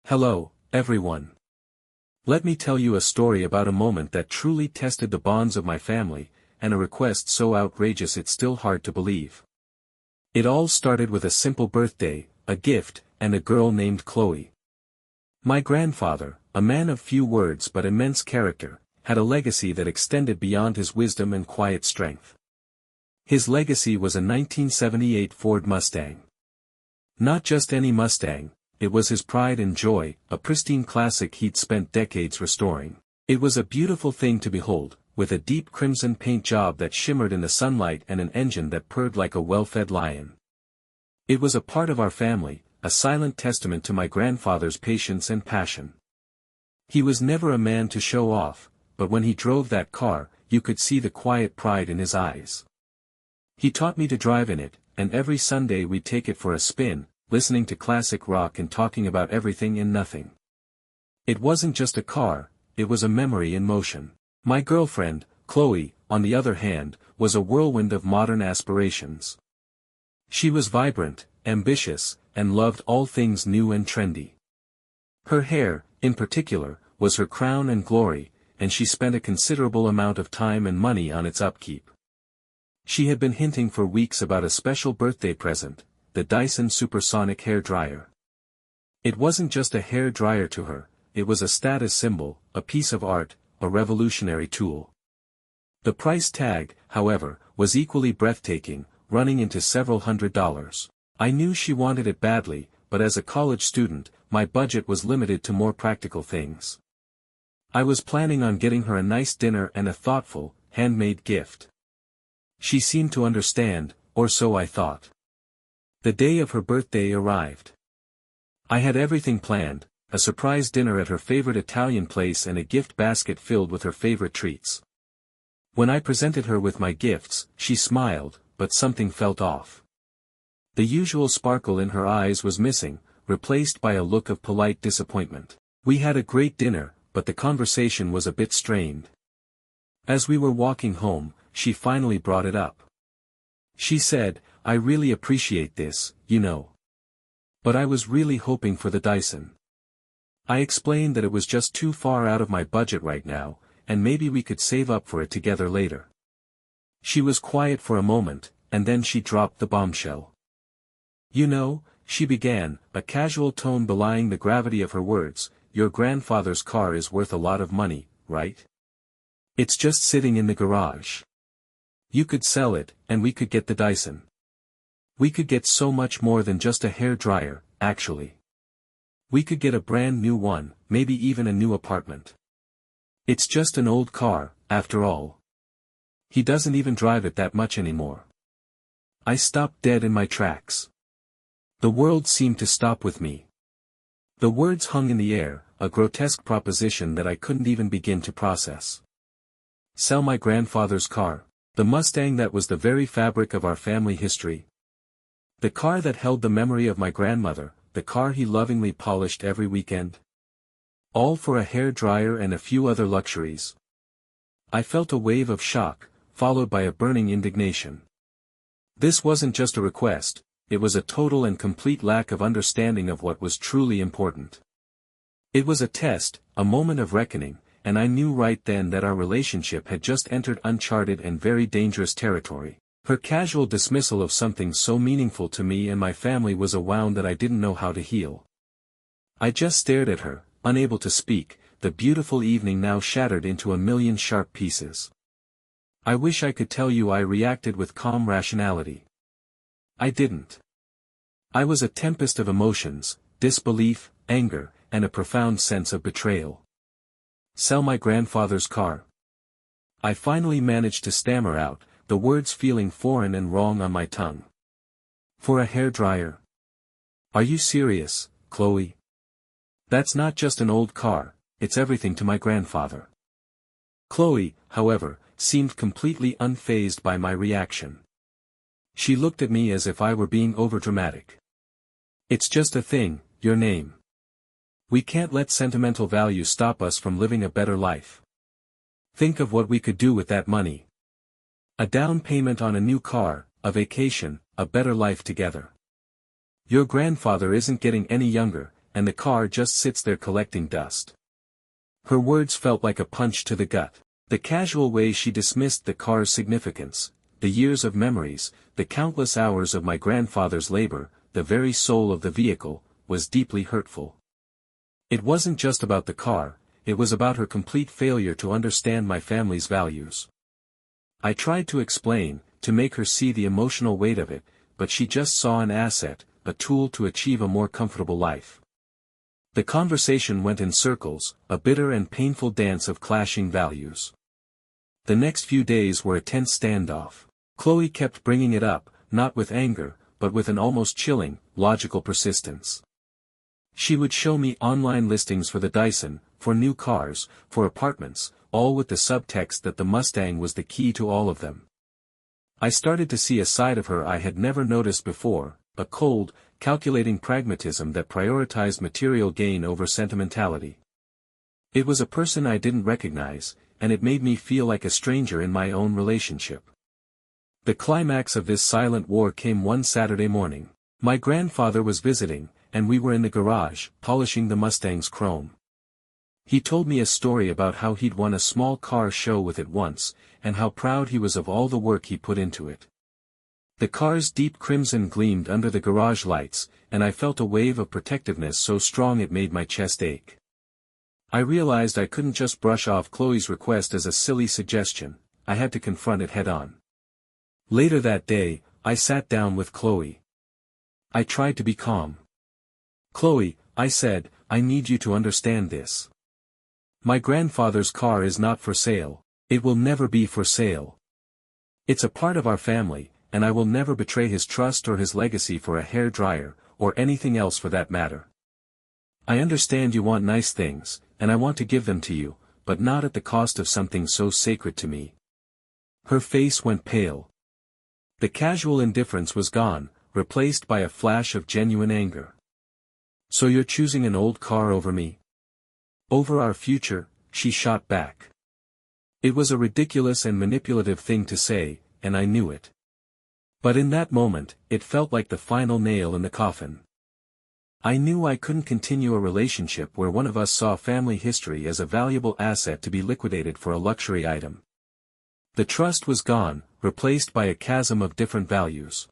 Hello, everyone. Let me tell you a story about a moment that truly tested the bonds of my family, and a request so outrageous it's still hard to believe. It all started with a simple birthday, a gift, and a girl named Chloe. My grandfather, a man of few words but immense character, had a legacy that extended beyond his wisdom and quiet strength. His legacy was a 1978 Ford Mustang. Not just any Mustang. It was his pride and joy, a pristine classic he'd spent decades restoring. It was a beautiful thing to behold, with a deep crimson paint job that shimmered in the sunlight and an engine that purred like a well-fed lion. It was a part of our family, a silent testament to my grandfather's patience and passion. He was never a man to show off, but when he drove that car, you could see the quiet pride in his eyes. He taught me to drive in it, and every Sunday we'd take it for a spin, listening to classic rock and talking about everything and nothing. It wasn't just a car, it was a memory in motion. My girlfriend, Chloe, on the other hand, was a whirlwind of modern aspirations. She was vibrant, ambitious, and loved all things new and trendy. Her hair, in particular, was her crown and glory, and she spent a considerable amount of time and money on its upkeep. She had been hinting for weeks about a special birthday present, the Dyson supersonic hairdryer. It wasn't just a hair dryer to her, it was a status symbol, a piece of art, a revolutionary tool. The price tag, however, was equally breathtaking, running into several $100s. I knew she wanted it badly, but as a college student, my budget was limited to more practical things. I was planning on getting her a nice dinner and a thoughtful, handmade gift. She seemed to understand, or so I thought. The day of her birthday arrived. I had everything planned, a surprise dinner at her favorite Italian place and a gift basket filled with her favorite treats. When I presented her with my gifts, she smiled, but something felt off. The usual sparkle in her eyes was missing, replaced by a look of polite disappointment. We had a great dinner, but the conversation was a bit strained. As we were walking home, she finally brought it up. She said, "I really appreciate this, you know. But I was really hoping for the Dyson." I explained that it was just too far out of my budget right now, and maybe we could save up for it together later. She was quiet for a moment, and then she dropped the bombshell. "You know," she began, a casual tone belying the gravity of her words, "your grandfather's car is worth a lot of money, right? It's just sitting in the garage. You could sell it, and we could get the Dyson. We could get so much more than just a hair dryer, actually. We could get a brand new one, maybe even a new apartment. It's just an old car, after all. He doesn't even drive it that much anymore." I stopped dead in my tracks. The world seemed to stop with me. The words hung in the air, a grotesque proposition that I couldn't even begin to process. Sell my grandfather's car, the Mustang that was the very fabric of our family history. The car that held the memory of my grandmother, the car he lovingly polished every weekend. All for a hair dryer and a few other luxuries. I felt a wave of shock, followed by a burning indignation. This wasn't just a request, it was a total and complete lack of understanding of what was truly important. It was a test, a moment of reckoning, and I knew right then that our relationship had just entered uncharted and very dangerous territory. Her casual dismissal of something so meaningful to me and my family was a wound that I didn't know how to heal. I just stared at her, unable to speak, the beautiful evening now shattered into a million sharp pieces. I wish I could tell you I reacted with calm rationality. I didn't. I was a tempest of emotions, disbelief, anger, and a profound sense of betrayal. Sell my grandfather's car. I finally managed to stammer out, the words feeling foreign and wrong on my tongue. For a hair dryer? Are you serious, Chloe? That's not just an old car, it's everything to my grandfather. Chloe, however, seemed completely unfazed by my reaction. She looked at me as if I were being overdramatic. "It's just a thing, your name. We can't let sentimental value stop us from living a better life. Think of what we could do with that money. A down payment on a new car, a vacation, a better life together. Your grandfather isn't getting any younger, and the car just sits there collecting dust." Her words felt like a punch to the gut. The casual way she dismissed the car's significance, the years of memories, the countless hours of my grandfather's labor, the very soul of the vehicle, was deeply hurtful. It wasn't just about the car, it was about her complete failure to understand my family's values. I tried to explain, to make her see the emotional weight of it, but she just saw an asset, a tool to achieve a more comfortable life. The conversation went in circles, a bitter and painful dance of clashing values. The next few days were a tense standoff. Chloe kept bringing it up, not with anger, but with an almost chilling, logical persistence. She would show me online listings for the Dyson, for new cars, for apartments, all with the subtext that the Mustang was the key to all of them. I started to see a side of her I had never noticed before, a cold, calculating pragmatism that prioritized material gain over sentimentality. It was a person I didn't recognize, and it made me feel like a stranger in my own relationship. The climax of this silent war came one Saturday morning. My grandfather was visiting, and we were in the garage, polishing the Mustang's chrome. He told me a story about how he'd won a small car show with it once, and how proud he was of all the work he put into it. The car's deep crimson gleamed under the garage lights, and I felt a wave of protectiveness so strong it made my chest ache. I realized I couldn't just brush off Chloe's request as a silly suggestion, I had to confront it head-on. Later that day, I sat down with Chloe. I tried to be calm. "Chloe," I said, "I need you to understand this. My grandfather's car is not for sale, it will never be for sale. It's a part of our family, and I will never betray his trust or his legacy for a hairdryer, or anything else for that matter. I understand you want nice things, and I want to give them to you, but not at the cost of something so sacred to me." Her face went pale. The casual indifference was gone, replaced by a flash of genuine anger. "So you're choosing an old car over me? Over our future?" she shot back. It was a ridiculous and manipulative thing to say, and I knew it. But in that moment, it felt like the final nail in the coffin. I knew I couldn't continue a relationship where one of us saw family history as a valuable asset to be liquidated for a luxury item. The trust was gone, replaced by a chasm of different values.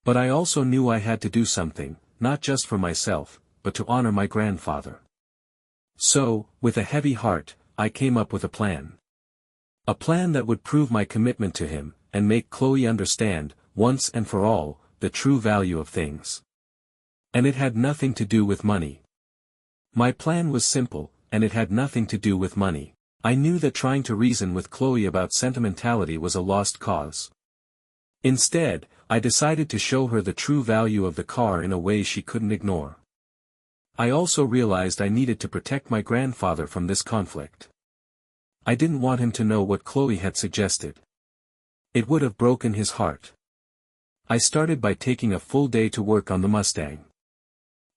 But I also knew I had to do something, not just for myself, but to honor my grandfather. So, with a heavy heart, I came up with a plan. A plan that would prove my commitment to him, and make Chloe understand, once and for all, the true value of things. And it had nothing to do with money. My plan was simple, and it had nothing to do with money. I knew that trying to reason with Chloe about sentimentality was a lost cause. Instead, I decided to show her the true value of the car in a way she couldn't ignore. I also realized I needed to protect my grandfather from this conflict. I didn't want him to know what Chloe had suggested. It would have broken his heart. I started by taking a full day to work on the Mustang.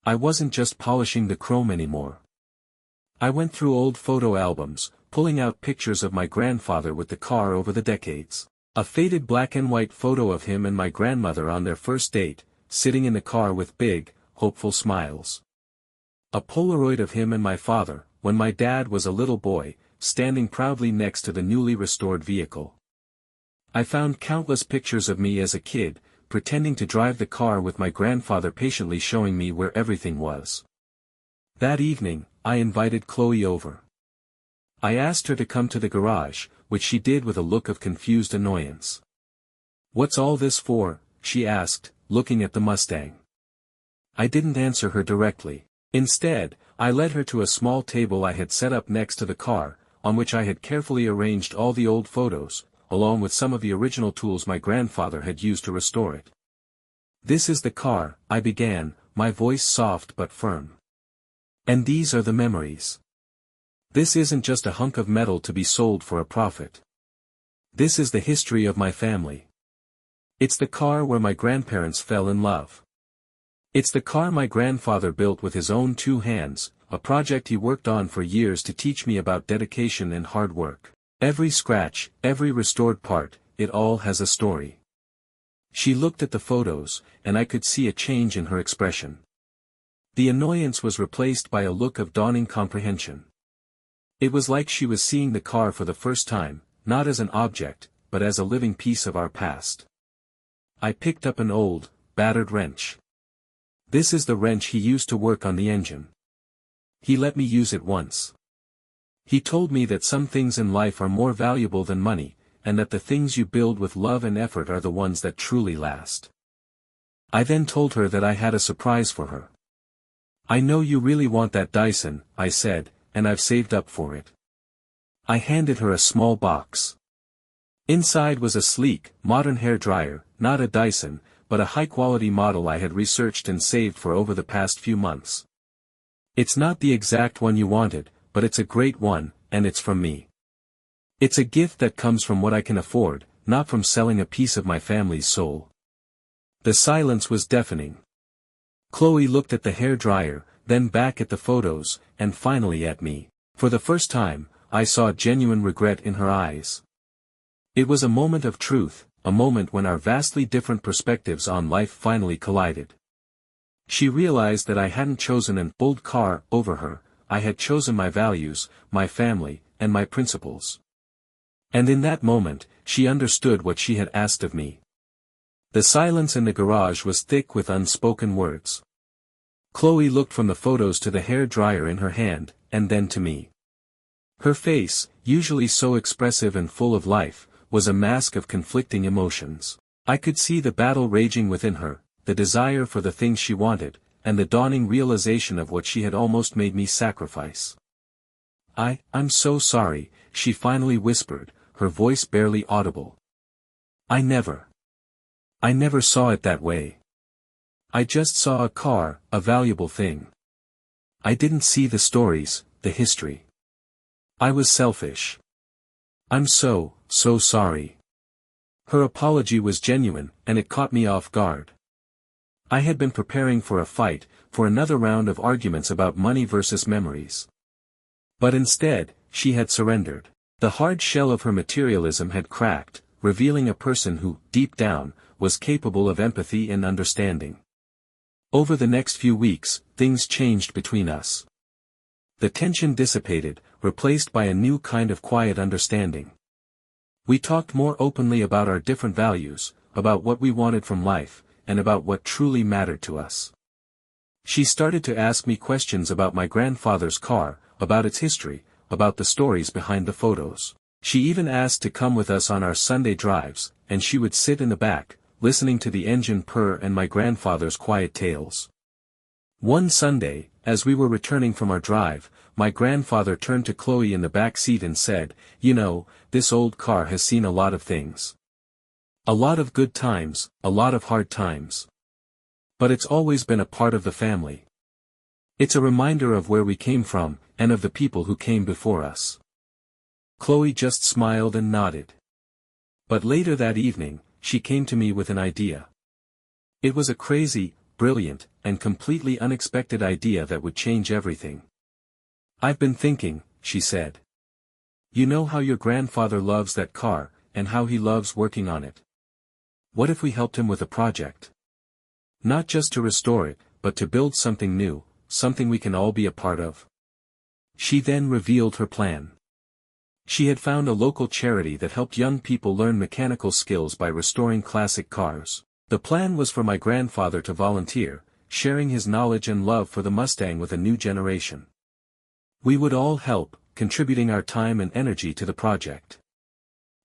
I wasn't just polishing the chrome anymore. I went through old photo albums, pulling out pictures of my grandfather with the car over the decades. A faded black and white photo of him and my grandmother on their first date, sitting in the car with big, hopeful smiles. A Polaroid of him and my father, when my dad was a little boy, standing proudly next to the newly restored vehicle. I found countless pictures of me as a kid, pretending to drive the car with my grandfather patiently showing me where everything was. That evening, I invited Chloe over. I asked her to come to the garage, which she did with a look of confused annoyance. "What's all this for?" she asked, looking at the Mustang. I didn't answer her directly. Instead, I led her to a small table I had set up next to the car, on which I had carefully arranged all the old photos, along with some of the original tools my grandfather had used to restore it. "This is the car," I began, my voice soft but firm. "And these are the memories. This isn't just a hunk of metal to be sold for a profit. This is the history of my family. It's the car where my grandparents fell in love. It's the car my grandfather built with his own 2 hands, a project he worked on for years to teach me about dedication and hard work. Every scratch, every restored part, it all has a story." She looked at the photos, and I could see a change in her expression. The annoyance was replaced by a look of dawning comprehension. It was like she was seeing the car for the first time, not as an object, but as a living piece of our past. I picked up an old, battered wrench. This is the wrench he used to work on the engine. He let me use it once. He told me that some things in life are more valuable than money, and that the things you build with love and effort are the ones that truly last. I then told her that I had a surprise for her. I know you really want that Dyson, I said, and I've saved up for it. I handed her a small box. Inside was a sleek, modern hairdryer, not a Dyson, but a high-quality model I had researched and saved for over the past few months. It's not the exact one you wanted, but it's a great one, and it's from me. It's a gift that comes from what I can afford, not from selling a piece of my family's soul. The silence was deafening. Chloe looked at the hairdryer, then back at the photos, and finally at me. For the first time, I saw genuine regret in her eyes. It was a moment of truth, a moment when our vastly different perspectives on life finally collided. She realized that I hadn't chosen an old car over her, I had chosen my values, my family, and my principles. And in that moment, she understood what she had asked of me. The silence in the garage was thick with unspoken words. Chloe looked from the photos to the hairdryer in her hand, and then to me. Her face, usually so expressive and full of life, was a mask of conflicting emotions. I could see the battle raging within her, the desire for the things she wanted, and the dawning realization of what she had almost made me sacrifice. I'm so sorry, she finally whispered, her voice barely audible. I never saw it that way. I just saw a car, a valuable thing. I didn't see the stories, the history. I was selfish. I'm so sorry. Her apology was genuine, and it caught me off guard. I had been preparing for a fight, for another round of arguments about money versus memories. But instead, she had surrendered. The hard shell of her materialism had cracked, revealing a person who, deep down, was capable of empathy and understanding. Over the next few weeks, things changed between us. The tension dissipated, replaced by a new kind of quiet understanding. We talked more openly about our different values, about what we wanted from life, and about what truly mattered to us. She started to ask me questions about my grandfather's car, about its history, about the stories behind the photos. She even asked to come with us on our Sunday drives, and she would sit in the back, listening to the engine purr and my grandfather's quiet tales. One Sunday, as we were returning from our drive, my grandfather turned to Chloe in the back seat and said, "You know, this old car has seen a lot of things. A lot of good times, a lot of hard times. But it's always been a part of the family. It's a reminder of where we came from, and of the people who came before us." Chloe just smiled and nodded. But later that evening, she came to me with an idea. It was a crazy, brilliant, and completely unexpected idea that would change everything. "I've been thinking," she said. "You know how your grandfather loves that car, and how he loves working on it. What if we helped him with a project? Not just to restore it, but to build something new, something we can all be a part of." She then revealed her plan. She had found a local charity that helped young people learn mechanical skills by restoring classic cars. The plan was for my grandfather to volunteer, sharing his knowledge and love for the Mustang with a new generation. We would all help, contributing our time and energy to the project.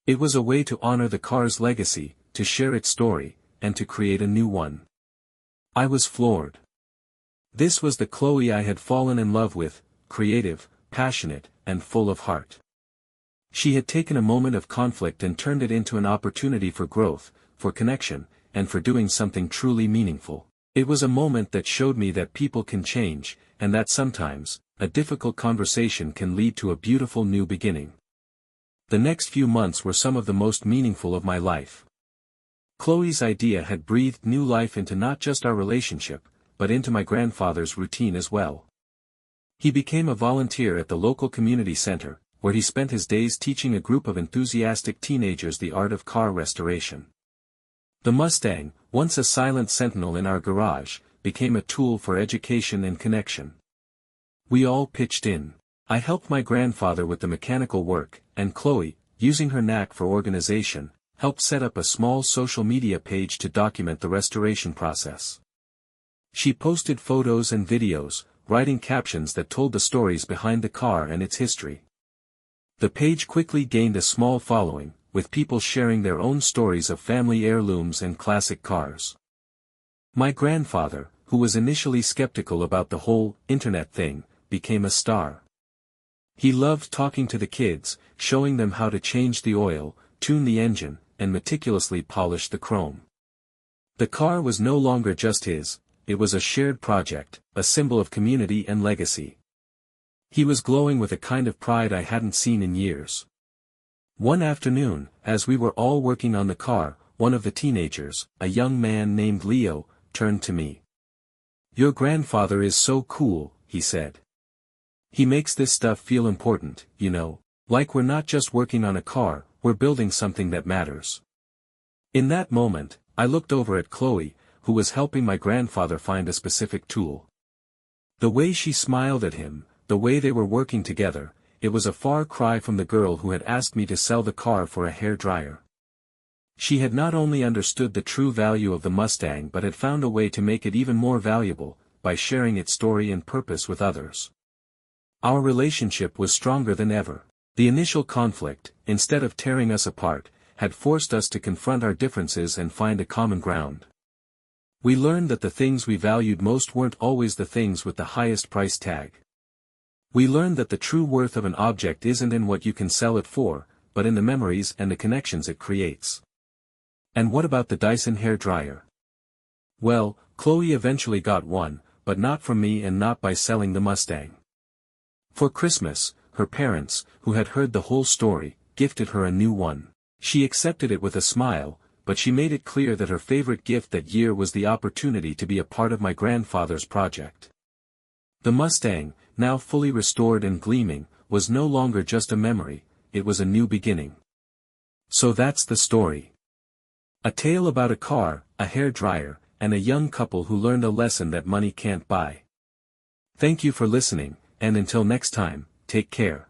It was a way to honor the car's legacy, to share its story, and to create a new one. I was floored. This was the Chloe I had fallen in love with, creative, passionate, and full of heart. She had taken a moment of conflict and turned it into an opportunity for growth, for connection, and for doing something truly meaningful. It was a moment that showed me that people can change, and that sometimes, a difficult conversation can lead to a beautiful new beginning. The next few months were some of the most meaningful of my life. Chloe's idea had breathed new life into not just our relationship, but into my grandfather's routine as well. He became a volunteer at the local community center, where he spent his days teaching a group of enthusiastic teenagers the art of car restoration. The Mustang, once a silent sentinel in our garage, became a tool for education and connection. We all pitched in. I helped my grandfather with the mechanical work, and Chloe, using her knack for organization, helped set up a small social media page to document the restoration process. She posted photos and videos, writing captions that told the stories behind the car and its history. The page quickly gained a small following, with people sharing their own stories of family heirlooms and classic cars. My grandfather, who was initially skeptical about the whole internet thing, became a star. He loved talking to the kids, showing them how to change the oil, tune the engine, and meticulously polish the chrome. The car was no longer just his, it was a shared project, a symbol of community and legacy. He was glowing with a kind of pride I hadn't seen in years. One afternoon, as we were all working on the car, one of the teenagers, a young man named Leo, turned to me. "Your grandfather is so cool," he said. "He makes this stuff feel important, you know, like we're not just working on a car, we're building something that matters." In that moment, I looked over at Chloe, who was helping my grandfather find a specific tool. The way she smiled at him, the way they were working together, it was a far cry from the girl who had asked me to sell the car for a hairdryer. She had not only understood the true value of the Mustang but had found a way to make it even more valuable, by sharing its story and purpose with others. Our relationship was stronger than ever. The initial conflict, instead of tearing us apart, had forced us to confront our differences and find a common ground. We learned that the things we valued most weren't always the things with the highest price tag. We learned that the true worth of an object isn't in what you can sell it for, but in the memories and the connections it creates. And what about the Dyson hairdryer? Well, Chloe eventually got one, but not from me and not by selling the Mustang. For Christmas, her parents, who had heard the whole story, gifted her a new one. She accepted it with a smile, but she made it clear that her favorite gift that year was the opportunity to be a part of my grandfather's project. The Mustang, now fully restored and gleaming, was no longer just a memory, it was a new beginning. So that's the story. A tale about a car, a hairdryer, and a young couple who learned a lesson that money can't buy. Thank you for listening, and until next time, take care.